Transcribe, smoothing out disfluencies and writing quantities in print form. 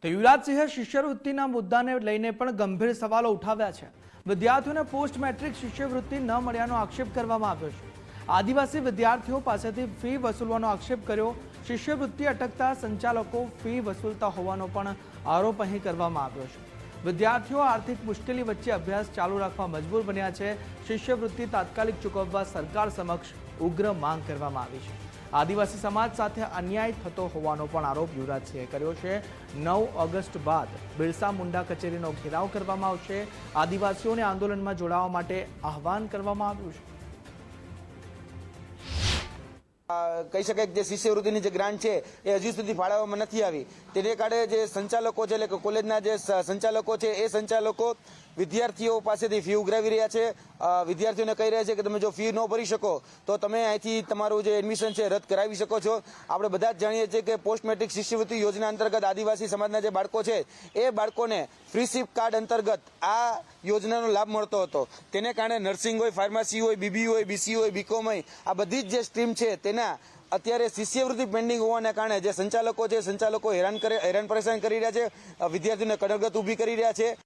તો યુવરાજસિંહે શિષ્યવૃત્તિના મુદ્દાને લઈને પણ ગંભીર સવાલો ઉઠાવ્યા છે। વિદ્યાર્થીઓને પોસ્ટ મેટ્રિક શિષ્યવૃત્તિ ન મળ્યાનો આક્ષેપ કરવામાં આવ્યો છે। આદિવાસી વિદ્યાર્થીઓ પાસેથી ફી વસૂલવાનો આક્ષેપ કર્યો। શિષ્યવૃત્તિ અટકતા સંચાલકો ફી વસૂલતા હોવાનો પણ આરોપ અહીં કરવામાં આવ્યો છે। વિદ્યાર્થીઓ આર્થિક મુશ્કેલી વચ્ચે અભ્યાસ ચાલુ રાખવા મજબૂર બન્યા છે। શિષ્યવૃત્તિ તાત્કાલિક ચૂકવવા સરકાર સમક્ષ ઉગ્ર માંગ કરવામાં આવી છે। આદિવાસી સમાજ સાથે અન્યાય થતો હોવાનો પણ આરોપ યુવરાજસિંહે કર્યો છે। 9 ઓગસ્ટ બાદ બિરસા મુંડા કચેરીનો ઘેરાવ કરવામાં આવશે। આદિવાસીઓને આંદોલનમાં જોડાવા માટે આહવાન કરવામાં આવ્યું છે। કહી શકાય કે જે શિષ્યવૃત્તિની જે ગ્રાન્ટ છે એ હજુ સુધી ફાળવવામાં નથી આવી। તેને કારણે જે સંચાલકો છે એટલે કે કોલેજના જે સંચાલકો છે એ સંચાલકો વિદ્યાર્થીઓ પાસેથી ફી ઉઘરાવી રહ્યા છે। વિદ્યાર્થીઓને કહી રહ્યા છે કે તમે જો ફી ન ભરી શકો તો તમે અહીંથી તમારું જે એડમિશન છે રદ કરાવી શકો છો। આપણે બધા જ જાણીએ છીએ કે પોસ્ટ મેટ્રિક શિષ્યવૃત્તિ યોજના અંતર્ગત આદિવાસી સમાજના જે બાળકો છે એ બાળકોને ફ્રીશીપ કાર્ડ અંતર્ગત આ યોજનાનો લાભ મળતો હતો। તેને કારણે નર્સિંગ હોય, ફાર્મસી હોય, બીબી હોય, બીસી હોય, બીકોમ હોય, આ બધી જ જે સ્ટ્રીમ છે તેના અત્યારે શિષ્યવૃત્તિ પેન્ડિંગ હોવાના કારણે જે સંચાલકો છે સંચાલકો હેરાન પરેશાન કરી રહ્યા છે, વિદ્યાર્થીઓને કડગત ઊભી કરી રહ્યા છે।